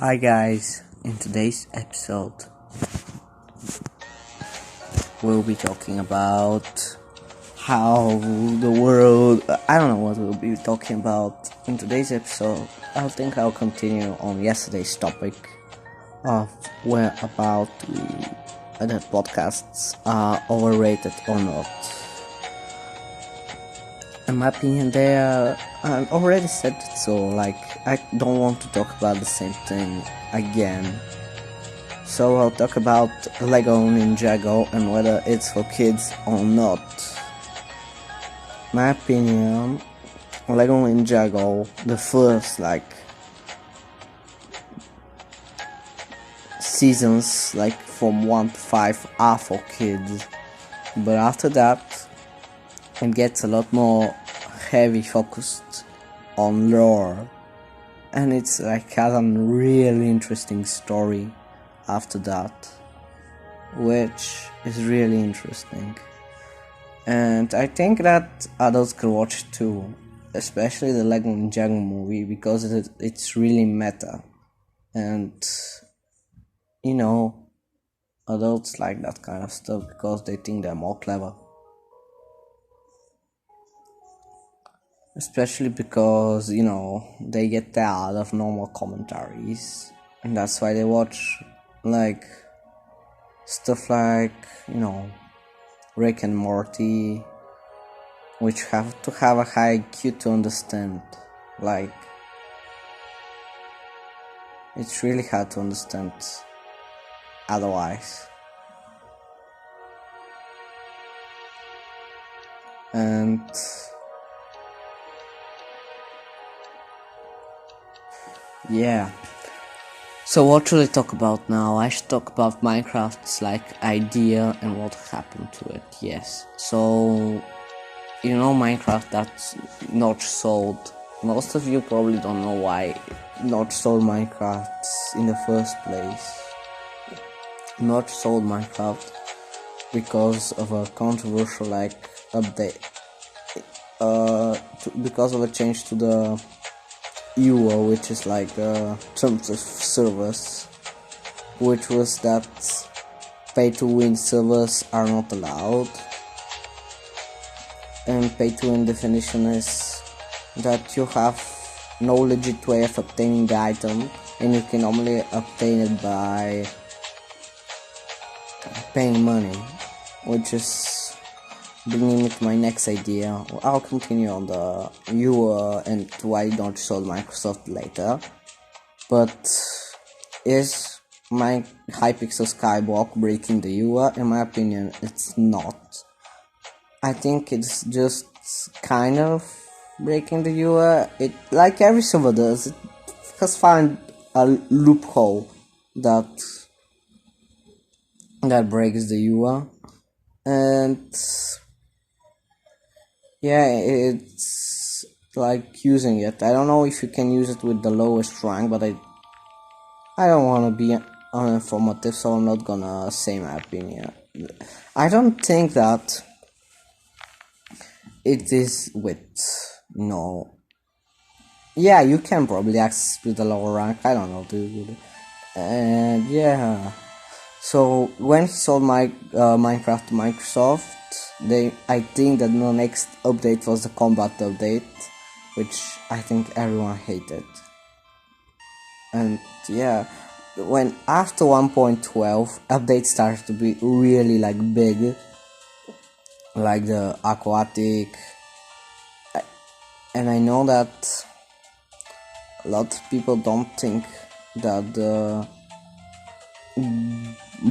Hi guys, in today's episode we'll be talking about how the world, I don't know what we'll be talking about in today's episode. I think I'll continue on yesterday's topic of where about whether podcasts are overrated or not. In my opinion, I already said it, so I don't want to talk about the same thing again. So I'll talk about Lego Ninjago and whether it's for kids or not. My opinion, Lego Ninjago, the first seasons from 1 to 5 are for kids, but after that it gets a lot more heavy focused on lore, and it's has a really interesting story after that, which is really interesting, and I think that adults can watch it too, especially the Lego Ninjago movie, because it's really meta, and adults like that kind of stuff because they think they're more clever. Especially because, they get tired of normal commentaries. And that's why they watch, stuff Rick and Morty, which have to have a high IQ to understand. It's really hard to understand otherwise. And yeah, so what should I talk about now? I should talk about Minecraft's idea and what happened to it. Yes, so Minecraft that's Notch sold. Most of you probably don't know why Notch sold Minecraft in the first place. Notch sold Minecraft because of a controversial update, because of a change to the UO, which is terms of service, which was that pay to win servers are not allowed. And pay to win definition is that you have no legit way of obtaining the item, and you can only obtain it by paying money, which is bringing me to my next idea. I'll continue on the UR and why don't sold Microsoft later. But is my Hypixel Skyblock breaking the UR? In my opinion, it's not. I think it's just kind of breaking the UR. It, like every server does, it has found a loophole that breaks the UR, and yeah, it's using it. I don't know if you can use it with the lowest rank, but I don't want to be uninformative, so I'm not gonna say my opinion. I don't think that it is with yeah, you can probably access with the lower rank. I don't know, dude. And yeah, so when he sold Minecraft to Microsoft, I think that the next update was the combat update, which I think everyone hated. And yeah, when after 1.12 updates started to be really big, like the aquatic, and I know that a lot of people don't think that the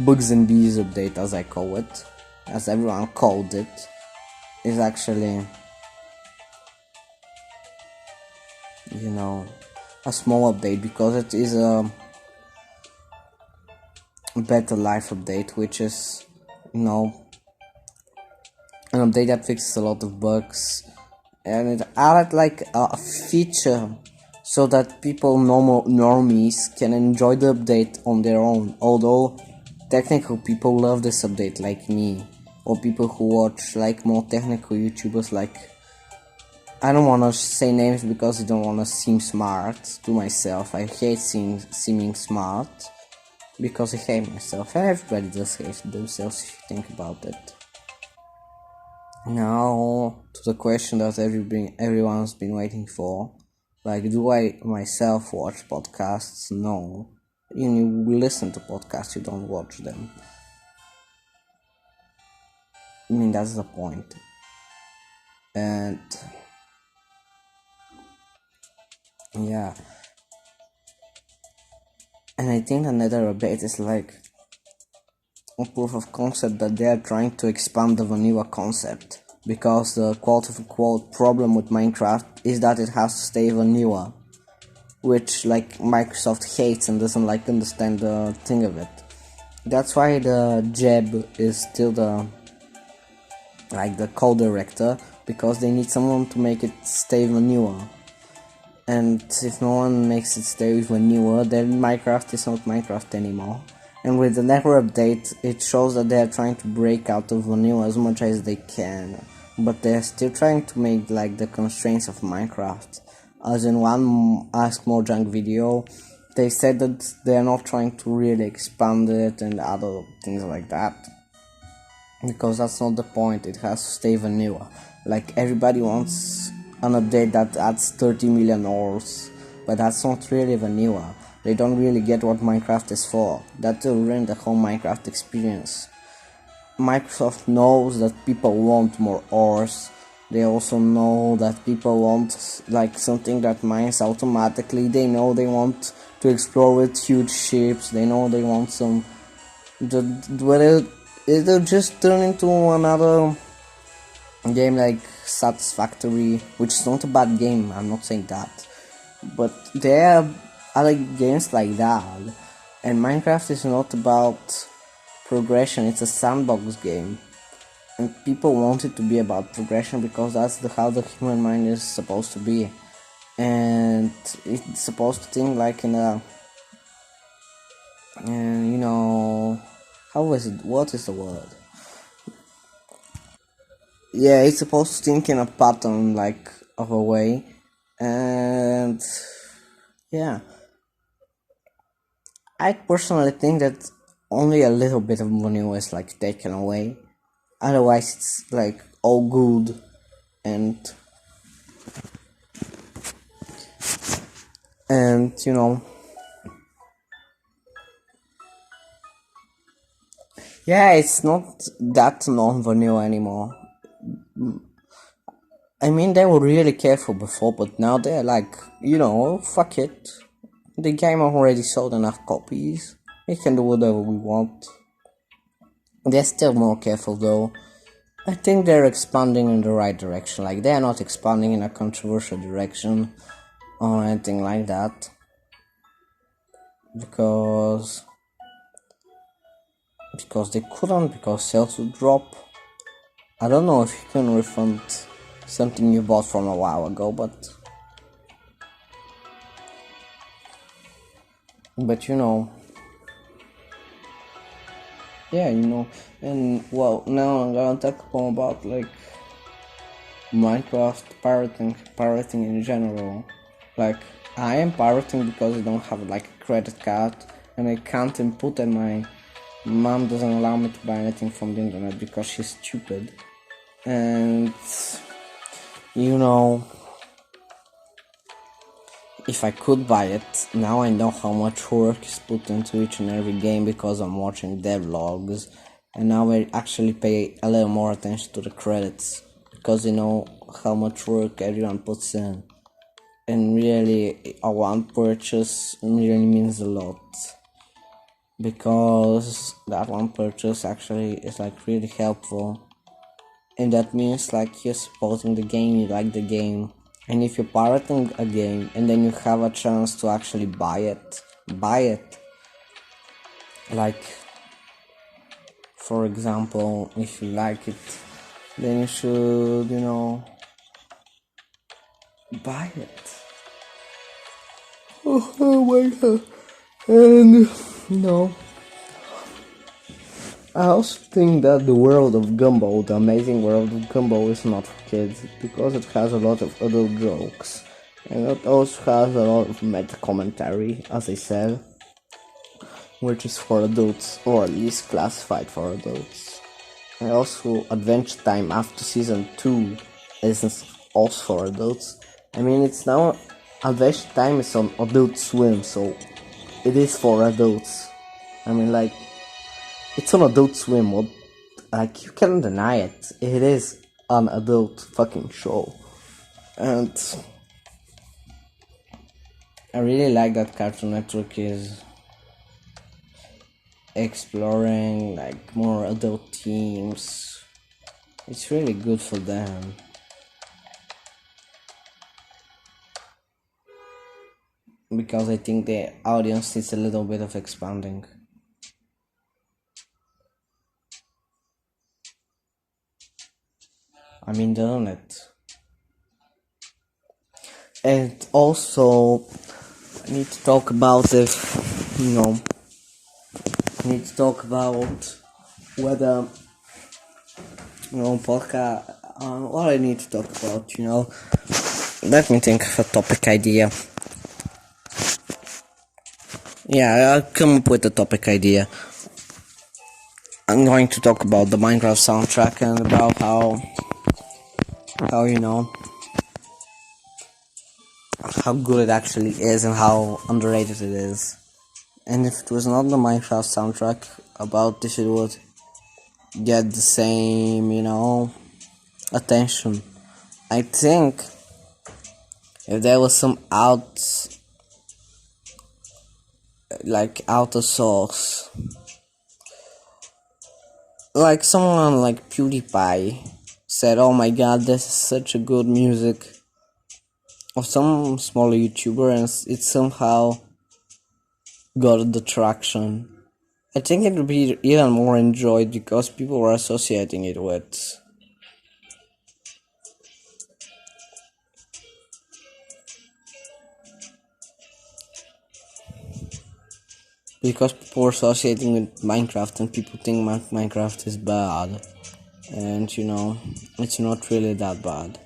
Bugs and Bees update, as I call it, as everyone called it, is actually a small update, because it is a better life update, which is an update that fixes a lot of bugs, and it added a feature so that normies can enjoy the update on their own. Although technical people love this update, like me, or people who watch more technical YouTubers like I don't want to say names because I don't want to seem smart to myself. I hate seeming smart because I hate myself. Everybody does hate themselves if you think about it. Now to the question that everyone's been waiting for. Like, do I myself watch podcasts? No. You listen to podcasts, you don't watch them. I mean, that's the point. And yeah. And I think another update is like a proof of concept that they are trying to expand the vanilla concept. Because the quote-unquote problem with Minecraft is that it has to stay vanilla. Which like Microsoft hates and doesn't like understand the thing of it. That's why the Jeb is still the co-director, because they need someone to make it stay vanilla. And if no one makes it stay vanilla, then Minecraft is not Minecraft anymore. And with the never update, it shows that they are trying to break out of vanilla as much as they can, but they're still trying to make like the constraints of Minecraft. As in one Ask Mojang video, they said that they're not trying to really expand it and other things like that, because that's not the point. It has to stay vanilla. Like, everybody wants an update that adds 30 million ores, but that's not really vanilla. They don't really get what Minecraft is for. That will ruin the whole Minecraft experience. Microsoft knows that people want more ores. They also know that people want like something that mines automatically. They know they want to explore with huge ships. They know they want some. Whether it'll just turn into another game like Satisfactory, which is not a bad game. I'm not saying that, but there are other games like that. And Minecraft is not about progression. It's a sandbox game. And people want it to be about progression because that's how the human mind is supposed to be, and it's supposed to think like in a, and how is it? What is the word? Yeah, it's supposed to think in a pattern like of a way, and yeah, I personally think that only a little bit of money was like taken away. Otherwise, it's like all good and and yeah, it's not that non-vanilla anymore. I mean, they were really careful before, but now they're like, fuck it. The game already sold enough copies. We can do whatever we want. They're still more careful though. I think they're expanding in the right direction. Like, they're not expanding in a controversial direction or anything like that. Because they couldn't, because sales would drop. I don't know if you can refund something you bought from a while ago, but yeah, and well, now I'm gonna talk more about like Minecraft pirating in general. Like, I am pirating because I don't have like a credit card and I can't input, and my mom doesn't allow me to buy anything from the internet because she's stupid. And if I could buy it, now I know how much work is put into each and every game because I'm watching devlogs, and now I actually pay a little more attention to the credits because I know how much work everyone puts in, and really a one purchase really means a lot, because that one purchase actually is like really helpful, and that means like you're supporting the game, you like the game. And if you're pirating a game and then you have a chance to actually buy it. Like, for example, if you like it, then you should, buy it. Oh my god. And, I also think that the world of Gumball, the amazing world of Gumball, is not for kids because it has a lot of adult jokes and it also has a lot of meta commentary, as I said, which is for adults or at least classified for adults. And also, Adventure Time after season 2 is also for adults. I mean, it's now Adventure Time is on Adult Swim, so it is for adults. I mean, like, it's on Adult Swim. What, like, you can't deny it. It is an adult fucking show, and I really like that Cartoon Network is exploring like more adult themes. It's really good for them. Because I think the audience needs a little bit of expanding. I mean, doesn't it? And also, I need to talk about if, I need to talk about whether, podcast, what I need to talk about, Let me think of a topic idea. Yeah, I'll come up with a topic idea. I'm going to talk about the Minecraft soundtrack and about how how good it actually is and how underrated it is. And if it was not the Minecraft soundtrack, about this it would get the same, attention. I think if there was some outer source, like someone like PewDiePie said, "Oh my God, this is such a good music," or some smaller YouTuber, and it somehow got the traction. I think it would be even more enjoyed because people were associating it with. Because people are associating with Minecraft and people think Minecraft is bad. And it's not really that bad.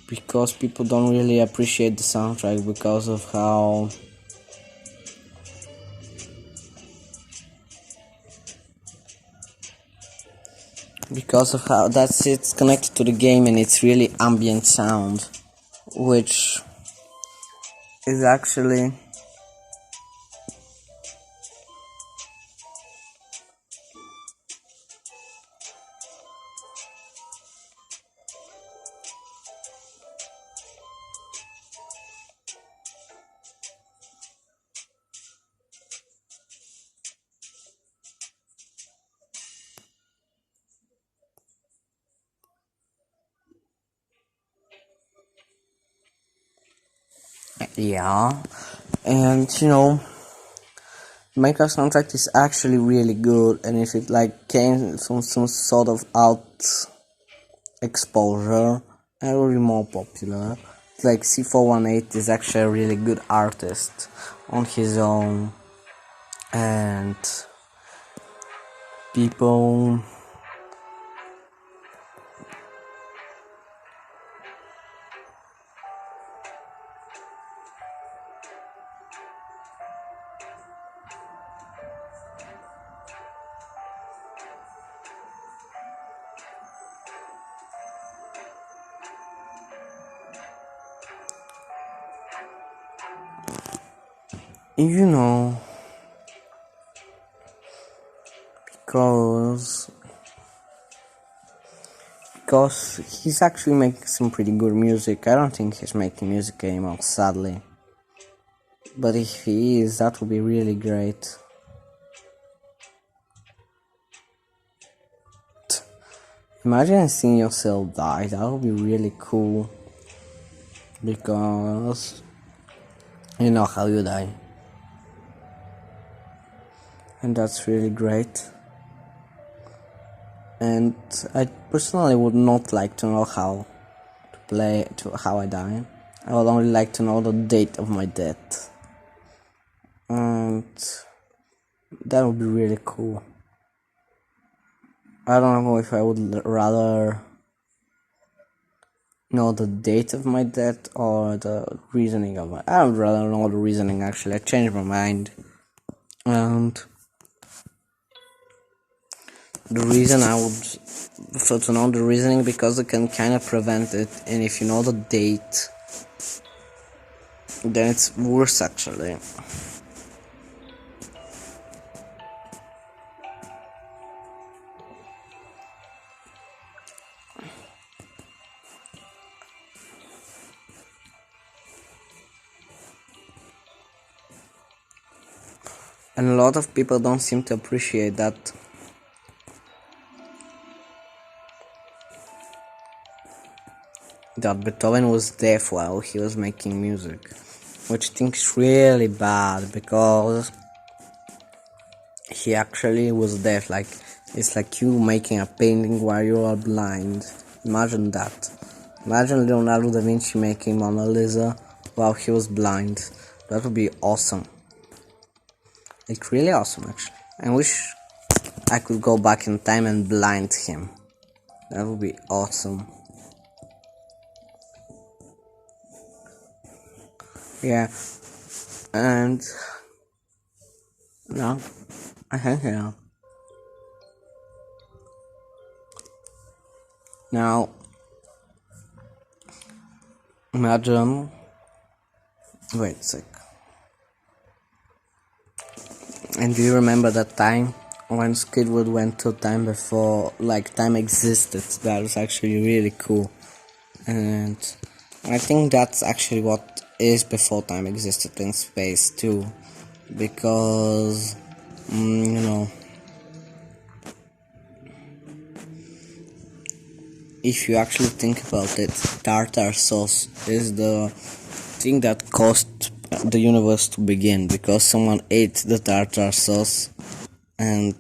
Because people don't really appreciate the soundtrack because of how that's it's connected to the game and it's really ambient sound, which is actually yeah. And Minecraft soundtrack is actually really good, and if it came from some sort of out exposure, it will be more popular. Like C418 is actually a really good artist on his own, and people you know because he's actually making some pretty good music. I don't think he's making music anymore, sadly, but if he is, that would be really great. Imagine seeing yourself die. That would be really cool, because you know how you die, and that's really great. And I personally would not like to know how how I die. I would only like to know the date of my death, and that would be really cool. I don't know if I would rather know the date of my death or the reasoning of my. I would rather know the reasoning. Actually, I changed my mind, and the reason I would prefer to know the reasoning because it can kind of prevent it, and if you know the date, then it's worse actually. And a lot of people don't seem to appreciate that Beethoven was deaf while he was making music, which I think is really bad because he actually was deaf. Like, it's like you making a painting while you are blind. Imagine that. Imagine Leonardo da Vinci making Mona Lisa while he was blind. That would be awesome. Like, really awesome actually. I wish I could go back in time and blind him. That would be awesome. Yeah. And no, I think yeah. Now, imagine. Wait a sec. And do you remember that time when Squidward went to time before, like, time existed? That was actually really cool. And I think that's actually what is before time existed in space too. Because, you know, if you actually think about it, tartar sauce is the thing that caused the universe to begin because someone ate the tartar sauce and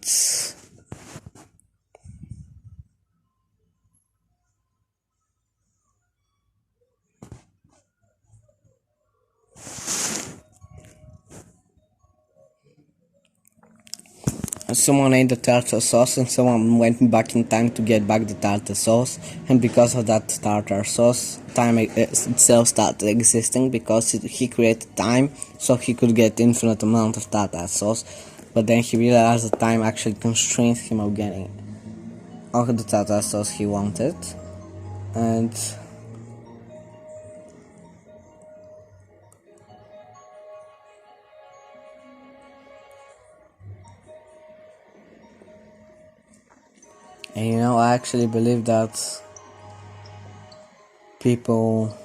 someone ate the tartar sauce and someone went back in time to get back the tartar sauce, and because of that tartar sauce time itself started existing because he created time so he could get infinite amount of tartar sauce, but then he realized that time actually constrained him of getting all the tartar sauce he wanted. And you know, I actually believe that people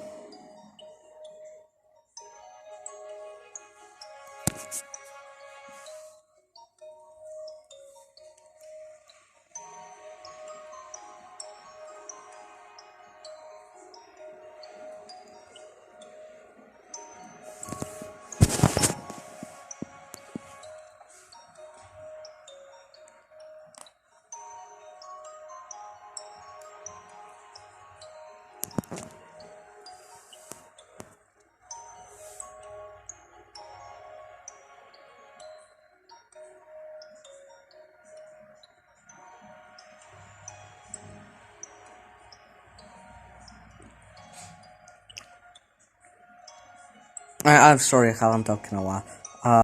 I'm sorry, I haven't talked in a while.